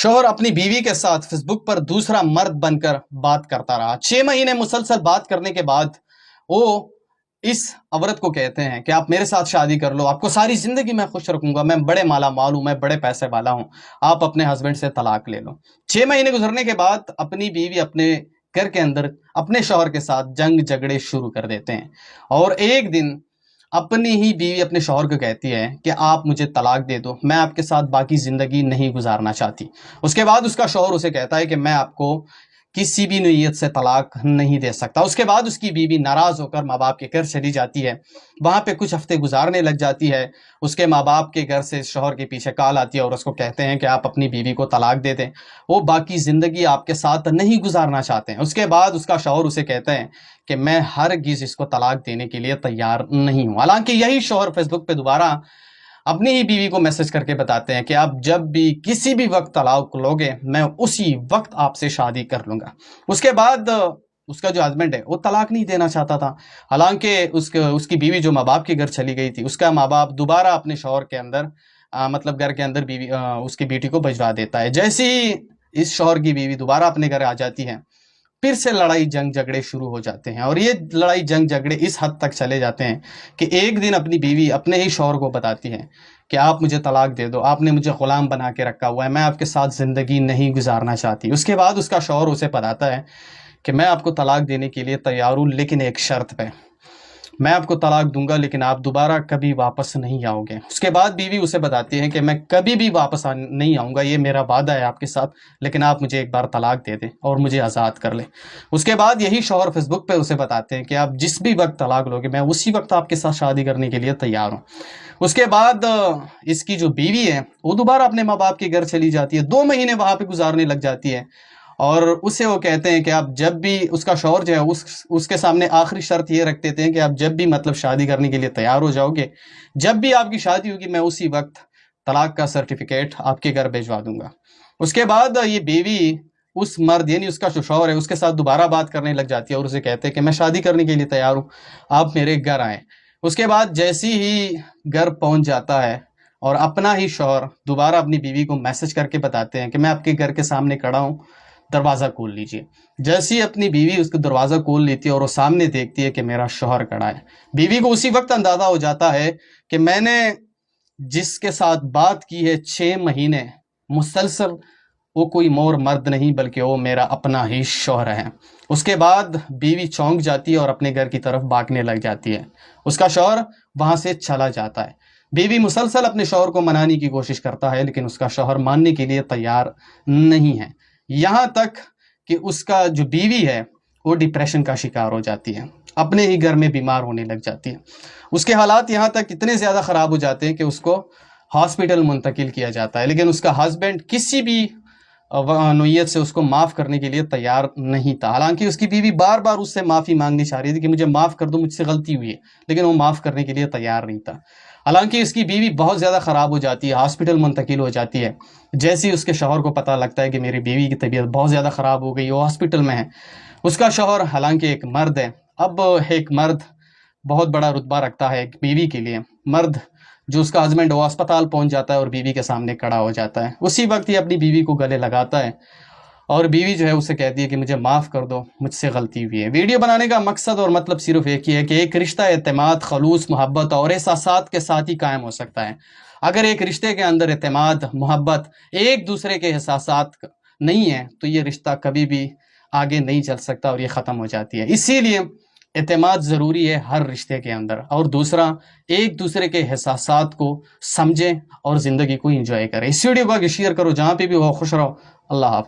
शोहर अपनी बीवी के साथ फेसबुक पर दूसरा मर्द बनकर बात करता रहा। 6 महीने मुसलसल बात करने के बाद वो इस औरत को कहते हैं कि आप मेरे साथ शादी कर लो, आपको सारी जिंदगी मैं खुश रखूंगा, मैं बड़े माला माल हूं, मैं बड़े पैसे वाला हूं, आप अपने हस्बैंड से तलाक ले लो। 6 महीने गुजरने के बाद अपनी बीवी अपने घर के अंदर अपने शौहर के साथ जंग झगड़े शुरू कर देते हैं और एक दिन अपनी ही बीवी अपने शौहर को कहती है कि आप मुझे तलाक दे दो, मैं आपके साथ बाकी ज़िंदगी नहीं गुजारना चाहती। उसके बाद उसका शौहर उसे कहता है कि मैं आपको किसी भी नीयत से तलाक नहीं दे सकता। उसके बाद उसकी बीवी नाराज़ होकर माँ बाप के घर चली जाती है। वहाँ पे कुछ हफ्ते गुजारने लग जाती है। उसके माँ बाप के घर से शौहर के पीछे कॉल आती है और उसको कहते हैं कि आप अपनी बीवी को तलाक दे दें, वो बाकी ज़िंदगी आपके साथ नहीं गुजारना चाहते हैं। उसके बाद उसका शौहर उसे कहते हैं कि मैं हरगिज़ इसको तलाक देने के लिए तैयार नहीं हूँ। हालांकि यही शौहर फेसबुक पे दोबारा अपनी ही बीवी को मैसेज करके बताते हैं कि आप जब भी किसी भी वक्त तलाक लोगे, मैं उसी वक्त आपसे शादी कर लूँगा। उसके बाद उसका जो हस्बैंड है वो तलाक नहीं देना चाहता था। हालांकि उसकी बीवी जो माँ बाप के घर चली गई थी, उसका माँ बाप दोबारा अपने शौहर के अंदर मतलब घर के अंदर बीवी उसकी बेटी को भिजवा देता है। जैसे ही इस शौहर की बीवी दोबारा अपने घर आ जाती है, फिर से लड़ाई जंग झगड़े शुरू हो जाते हैं और ये लड़ाई जंग झगड़े इस हद तक चले जाते हैं कि एक दिन अपनी बीवी अपने ही शौहर को बताती है कि आप मुझे तलाक दे दो, आपने मुझे ग़ुलाम बना के रखा हुआ है, मैं आपके साथ ज़िंदगी नहीं गुजारना चाहती। उसके बाद उसका शौहर उसे बताता है कि मैं आपको तलाक देने के लिए तैयार हूँ, लेकिन एक शर्त पे, मैं आपको तलाक दूंगा लेकिन आप दोबारा कभी वापस नहीं आओगे। उसके बाद बीवी उसे बताती है कि मैं कभी भी वापस नहीं आऊँगा, ये मेरा वादा है आपके साथ, लेकिन आप मुझे एक बार तलाक दे दें और मुझे आज़ाद कर लें। उसके बाद यही शौहर फेसबुक पे उसे बताते हैं कि आप जिस भी वक्त तलाक लोगे, मैं उसी वक्त आपके साथ शादी करने के लिए तैयार हूँ। उसके बाद इसकी जो बीवी है वो दोबारा अपने माँ बाप के घर चली जाती है, 2 महीने वहाँ पर गुजारने लग जाती है और उससे वो कहते हैं कि आप जब भी, उसका शौहर जो है उसके सामने आखिरी शर्त ये रख देते हैं कि आप जब भी मतलब शादी करने के लिए तैयार हो जाओगे, जब भी आपकी शादी होगी, मैं उसी वक्त तलाक का सर्टिफिकेट आपके घर भिजवा दूंगा। उसके बाद ये बीवी उस मर्द यानी उसका जो शौहर है उसके साथ दोबारा बात करने लग जाती है और उसे कहते हैं कि मैं शादी करने के लिए तैयार हूँ, आप मेरे घर आएँ। उसके बाद जैसे ही घर पहुँच जाता है और अपना ही शौहर दोबारा अपनी बीवी को मैसेज करके बताते हैं कि मैं आपके घर के सामने खड़ा हूँ, दरवाज़ा खोल लीजिए। जैसे ही अपनी बीवी उसको दरवाज़ा खोल लेती है और वो सामने देखती है कि मेरा शौहर खड़ा है, बीवी को उसी वक्त अंदाज़ा हो जाता है कि मैंने जिसके साथ बात की है 6 महीने मुसलसल, वो कोई और मर्द नहीं बल्कि वो मेरा अपना ही शौहर है। उसके बाद बीवी चौंक जाती है और अपने घर की तरफ भागने लग जाती है। उसका शौहर वहाँ से चला जाता है। बीवी मुसलसल अपने शौहर को मनाने की कोशिश करता है लेकिन उसका शौहर मानने के लिए तैयार नहीं है। यहाँ तक कि उसका जो बीवी है वो डिप्रेशन का शिकार हो जाती है, अपने ही घर में बीमार होने लग जाती है। उसके हालात यहाँ तक इतने ज़्यादा ख़राब हो जाते हैं कि उसको हॉस्पिटल मुंतकिल किया जाता है, लेकिन उसका हस्बैंड किसी भी नोयत से उसको माफ़ करने के लिए तैयार नहीं था। हालांकि उसकी बीवी बार बार उससे माफ़ी मांगनी चाह रही थी कि मुझे माफ़ कर दो, मुझसे गलती हुई है, लेकिन वो माफ़ करने के लिए तैयार नहीं था। हालांकि इसकी बीवी बहुत ज़्यादा ख़राब हो जाती है, हॉस्पिटल मुंतकिल हो जाती है। जैसे ही उसके शौहर को पता लगता है कि मेरी बीवी की तबीयत बहुत ज़्यादा ख़राब हो गई, वो हॉस्पिटल में है। उसका शौहर हालांकि एक मर्द है, अब एक मर्द बहुत बड़ा रुतबा रखता है एक बीवी के लिए। मर्द जो उसका हस्बैंड वो अस्पताल पहुंच जाता है और बीवी के सामने खड़ा हो जाता है। उसी वक्त ही अपनी बीवी को गले लगाता है और बीवी जो है उसे कहती है कि मुझे माफ़ कर दो, मुझसे गलती हुई है। वीडियो बनाने का मकसद और मतलब सिर्फ एक ही है कि एक रिश्ता एतमाद, खलूस, मोहब्बत और एहसासात के साथ ही कायम हो सकता है। अगर एक रिश्ते के अंदर एतमाद, मोहब्बत, एक दूसरे के एहसासात नहीं है तो ये रिश्ता कभी भी आगे नहीं चल सकता और ये ख़त्म हो जाती है। इसीलिए एतमाद ज़रूरी है हर रिश्ते के अंदर, और दूसरा एक दूसरे के एहसासात को समझें और ज़िंदगी को एंजॉय करें। इस वीडियो को आगे शेयर करो, जहाँ पे भी हो खुश रहो। अल्लाह हाफ़िज़।